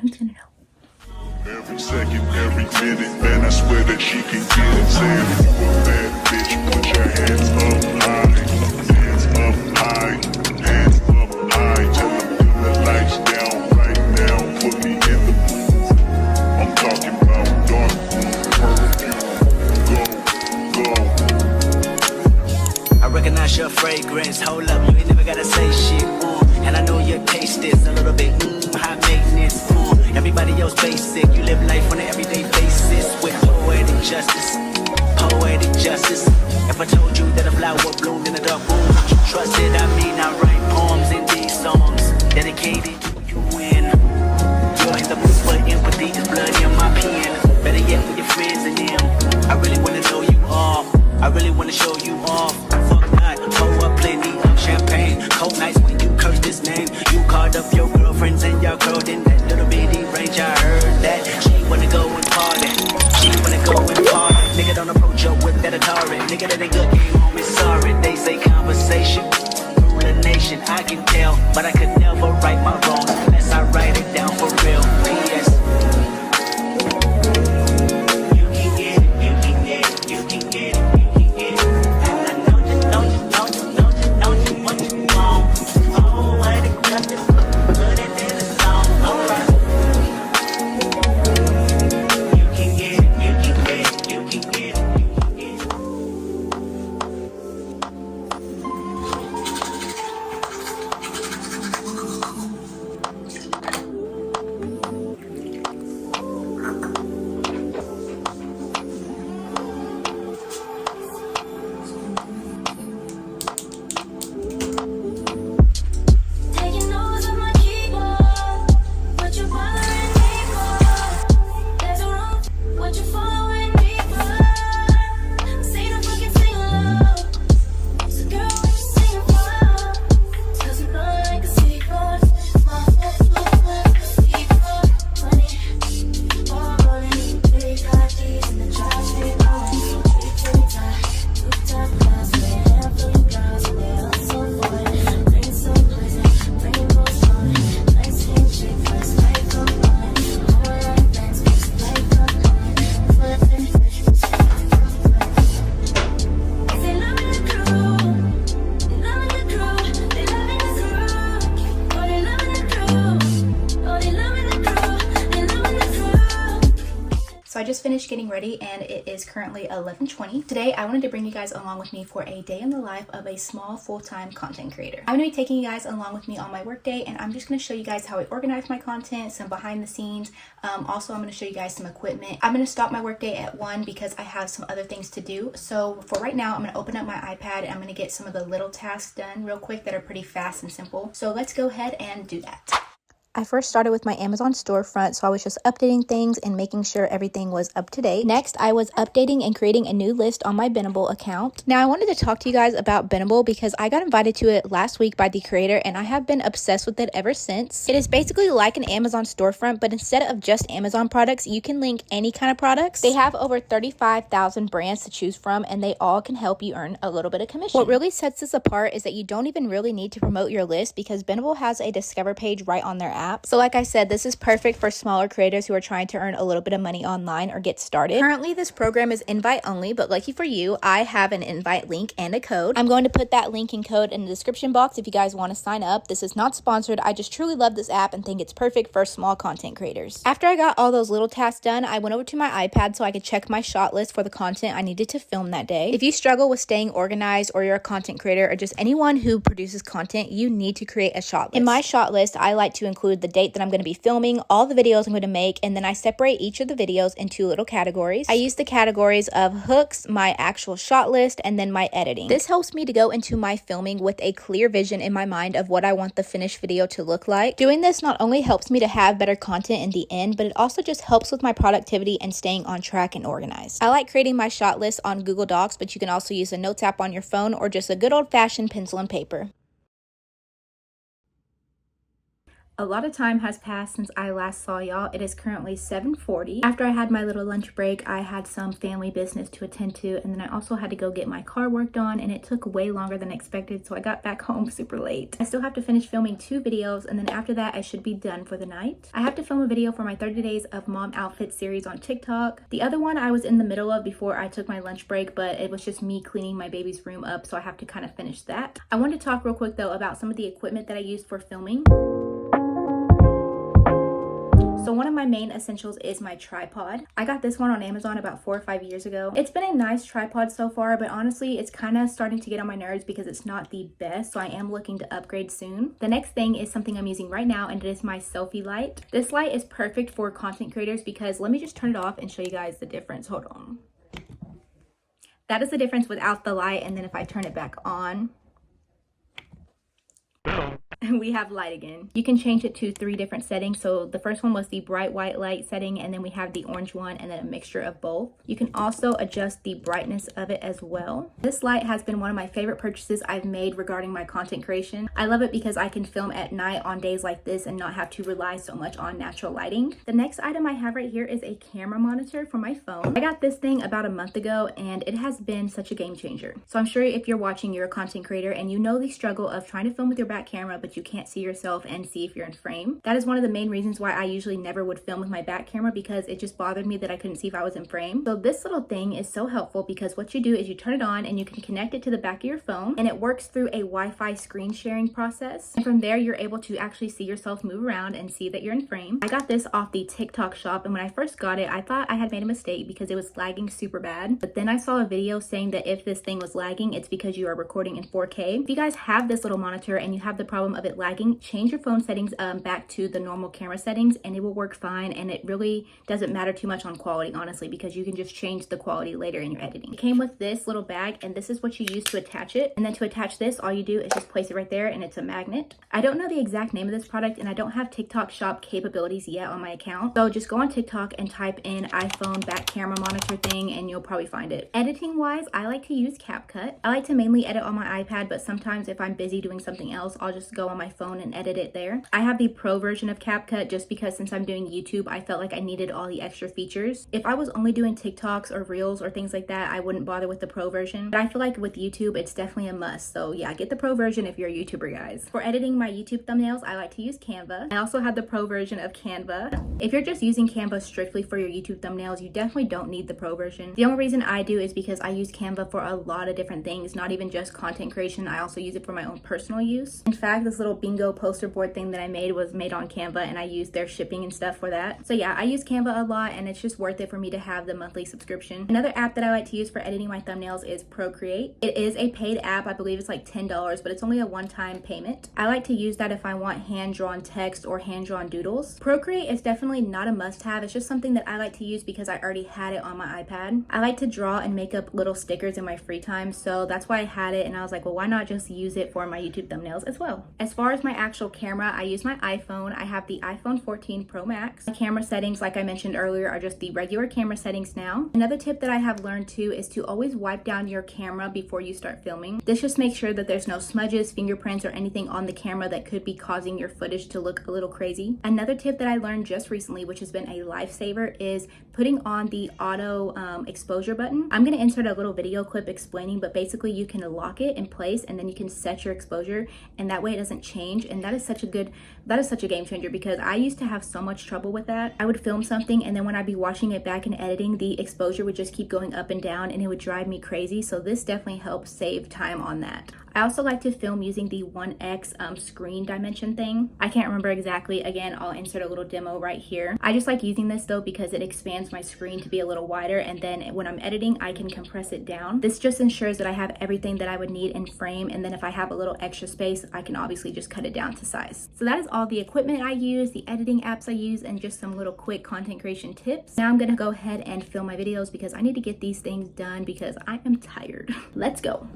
He's gonna know. Every second, every minute, man, I swear that she can get it. Say if you a bad bitch, put your hands up high, hands up high, hands up high. Tell them turn the lights down right now, put me in the mood. I'm talking about dark room, perfume, go, go. I recognize your fragrance, hold up, you ain't never gotta say shit, and I know your taste is a little bit, high maintenance, everybody else basic, you live life on an everyday basis, with poetic justice, poetic justice. If I told you that a flower bloomed in a dark room, would you trust it? I mean, I write poems in these songs, dedicated to you when you're in the mood for empathy, is blood in my pen, better yet with your friends and them, I really wanna know you all, I really wanna show you off. Pour up plenty of champagne. Cold nights when you curse this name. You called up your girlfriends and your girl in that little bitty range. I heard that she wanna go and party. She wanna go and party. Nigga, don't approach her with that Atari. Nigga, that ain't good game home is sorry. They say conversation rule a nation. I can tell, but I could never right my wrongs unless I write it down for real. P.S. You can get it, you can get it, you can get it. So I just finished getting ready and it is currently 11:20. Today I wanted to bring you guys along with me for a day in the life of a small full-time content creator. I'm going to be taking you guys along with me on my work day, and I'm just going to show you guys how I organize my content, some behind the scenes. Also, I'm going to show you guys some equipment. I'm going to stop my work day at 1 because I have some other things to do. So for right now, I'm going to open up my iPad and I'm going to get some of the little tasks done real quick that are pretty fast and simple. So let's go ahead and do that. I first started with my Amazon storefront, so I was just updating things and making sure everything was up to date. Next, I was updating and creating a new list on my Benable account. Now, I wanted to talk to you guys about Benable because I got invited to it last week by the creator, and I have been obsessed with it ever since. It is basically like an Amazon storefront, but instead of just Amazon products, you can link any kind of products. They have over 35,000 brands to choose from, and they all can help you earn a little bit of commission. What really sets this apart is that you don't even really need to promote your list because Benable has a discover page right on their app. So like I said, this is perfect for smaller creators who are trying to earn a little bit of money online or get started. Currently, this program is invite only, but lucky for you, I have an invite link and a code. I'm going to put that link and code in the description box if you guys want to sign up. This is not sponsored. I just truly love this app and think it's perfect for small content creators. After I got all those little tasks done, I went over to my iPad so I could check my shot list for the content I needed to film that day. If you struggle with staying organized, or you're a content creator, or just anyone who produces content, you need to create a shot list. In my shot list, I like to include the date that I'm going to be filming, all the videos I'm going to make, and then I separate each of the videos into little categories. I use the categories of hooks, my actual shot list, and then my editing. This helps me to go into my filming with a clear vision in my mind of what I want the finished video to look like. Doing this not only helps me to have better content in the end, but it also just helps with my productivity and staying on track and organized. I like creating my shot list on Google Docs, but you can also use a notes app on your phone or just a good old-fashioned pencil and paper. A lot of time has passed since I last saw y'all. It is currently 7:40. After I had my little lunch break, I had some family business to attend to, and then I also had to go get my car worked on, and it took way longer than expected, so I got back home super late. I still have to finish filming 2 videos, and then after that I should be done for the night. I have to film a video for my 30 days of mom outfit series on TikTok. The other one I was in the middle of before I took my lunch break, but it was just me cleaning my baby's room up, so I have to kind of finish that. I wanted to talk real quick though about some of the equipment that I used for filming. So one of my main essentials is my tripod. I got this one on Amazon about 4 or 5 years ago. It's been a nice tripod so far, but honestly, it's kind of starting to get on my nerves because it's not the best, so I am looking to upgrade soon. The next thing is something I'm using right now, and it is my selfie light. This light is perfect for content creators because let me just turn it off and show you guys the difference. Hold on. That is the difference without the light, and then if I turn it back on, we have light again. You can change it to 3 different settings. So the first one was the bright white light setting, and then we have the orange one, and then a mixture of both. You can also adjust the brightness of it as well. This light has been one of my favorite purchases I've made regarding my content creation. I love it because I can film at night on days like this and not have to rely so much on natural lighting. The next item I have right here is a camera monitor for my phone. I got this thing about a month ago, and it has been such a game changer. So I'm sure if you're watching, you're a content creator and you know the struggle of trying to film with your back camera, but you can't see yourself and see if you're in frame. That is one of the main reasons why I usually never would film with my back camera, because it just bothered me that I couldn't see if I was in frame. So this little thing is so helpful because what you do is you turn it on and you can connect it to the back of your phone, and it works through a Wi-Fi screen sharing process. And from there, you're able to actually see yourself move around and see that you're in frame. I got this off the TikTok shop, and when I first got it, I thought I had made a mistake because it was lagging super bad. But then I saw a video saying that if this thing was lagging, it's because you are recording in 4K. If you guys have this little monitor and you have the problem of it lagging, change your phone settings back to the normal camera settings and it will work fine, and it really doesn't matter too much on quality, honestly, because you can just change the quality later in your editing. It came with this little bag, and this is what you use to attach it. And then to attach this, all you do is just place it right there, and it's a magnet. I don't know the exact name of this product, and I don't have TikTok shop capabilities yet on my account, so just go on TikTok and type in iPhone back camera monitor thing and you'll probably find it. Editing wise, I like to use CapCut. I like to mainly edit on my iPad, but sometimes if I'm busy doing something else, I'll just go on my phone and edit it there. I have the pro version of CapCut just because since I'm doing YouTube, I felt like I needed all the extra features. If I was only doing TikToks or Reels or things like that, I wouldn't bother with the pro version. But I feel like with YouTube, it's definitely a must. So yeah, get the pro version if you're a YouTuber, guys. For editing my YouTube thumbnails, I like to use Canva. I also have the pro version of Canva. If you're just using Canva strictly for your YouTube thumbnails, you definitely don't need the pro version. The only reason I do is because I use Canva for a lot of different things, not even just content creation. I also use it for my own personal use. In fact, this little bingo poster board thing that I made was made on Canva, and I used their shipping and stuff for that. So yeah, I use Canva a lot, and it's just worth it for me to have the monthly subscription. Another app that I like to use for editing my thumbnails is Procreate. It is a paid app. I believe it's like $10, but it's only a one-time payment. I like to use that if I want hand-drawn text or hand-drawn doodles. Procreate is definitely not a must-have. It's just something that I like to use because I already had it on my iPad. I like to draw and make up little stickers in my free time, so that's why I had it, and I was like, well, why not just use it for my YouTube thumbnails as well? As far as my actual camera, I use my iPhone. I have the iPhone 14 Pro Max. My camera settings, like I mentioned earlier, are just the regular camera settings now. Another tip that I have learned too is to always wipe down your camera before you start filming. This just makes sure that there's no smudges, fingerprints, or anything on the camera that could be causing your footage to look a little crazy. Another tip that I learned just recently, which has been a lifesaver, is putting on the auto exposure button. I'm going to insert a little video clip explaining, but basically you can lock it in place and then you can set your exposure, and that way it doesn't change. And that is such a game changer because I used to have so much trouble with that. I would film something, and then when I'd be watching it back and editing, the exposure would just keep going up and down, and it would drive me crazy. So this definitely helps save time on that. I also like to film using the 1x screen dimension thing. I can't remember exactly. Again, I'll insert a little demo right here. I just like using this though because it expands my screen to be a little wider, and then when I'm editing, I can compress it down. This just ensures that I have everything that I would need in frame, and then if I have a little extra space, I can obviously just cut it down to size. So that is all the equipment I use, the editing apps I use, and just some little quick content creation tips. Now I'm gonna go ahead and film my videos because I need to get these things done because I am tired. Let's go.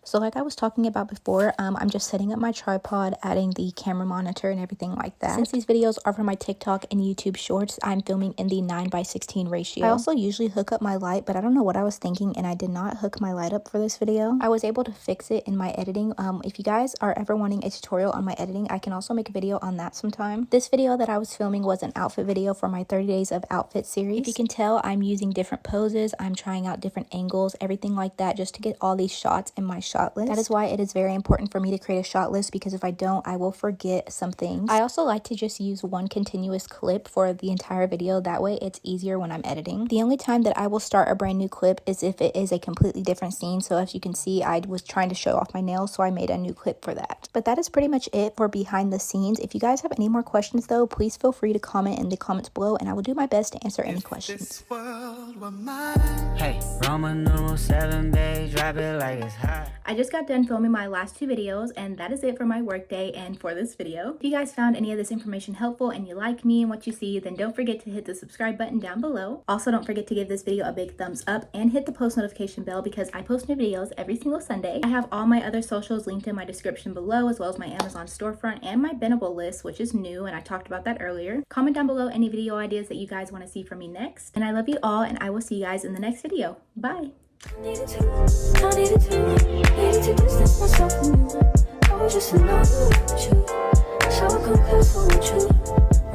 So like I was talking about before, I'm just setting up my tripod, adding the camera monitor and everything like that. Since these videos are for my TikTok and YouTube shorts, I'm filming in the 9:16 ratio. I also usually hook up my light, but I don't know what I was thinking and I did not hook my light up for this video. I was able to fix it in my editing. If you guys are ever wanting a tutorial on my editing, I can also make a video on that sometime. This video that I was filming was an outfit video for my 30 days of outfit series. If you can tell, I'm using different poses, I'm trying out different angles, everything like that, just to get all these shots in my shot list. That is why it is very important for me to create a shot list, because if I don't, I will forget some things. I also like to just use one continuous clip for the entire video. That way it's easier when I'm editing. The only time that I will start a brand new clip is if it is a completely different scene. So as you can see, I was trying to show off my nails, so I made a new clip for that. But that is pretty much it for behind the scenes. If you guys have any more questions though, please feel free to comment in the comments below and I will do my best to answer any questions. Hey, Roman numeral 7, babe, drop it like it's hot. I just got done filming my last 2 videos and that is it for my work day and for this video. If you guys found any of this information helpful and you like me and what you see, then don't forget to hit the subscribe button down below. Also, don't forget to give this video a big thumbs up and hit the post notification bell because I post new videos every single Sunday. I have all my other socials linked in my description below, as well as my Amazon storefront and my Benable list, which is new and I talked about that earlier. Comment down below any video ideas that you guys want to see from me next. And I love you all and I will see you guys in the next video. Bye! Needed to distance myself from you. I was just in love with you. So I come close for you.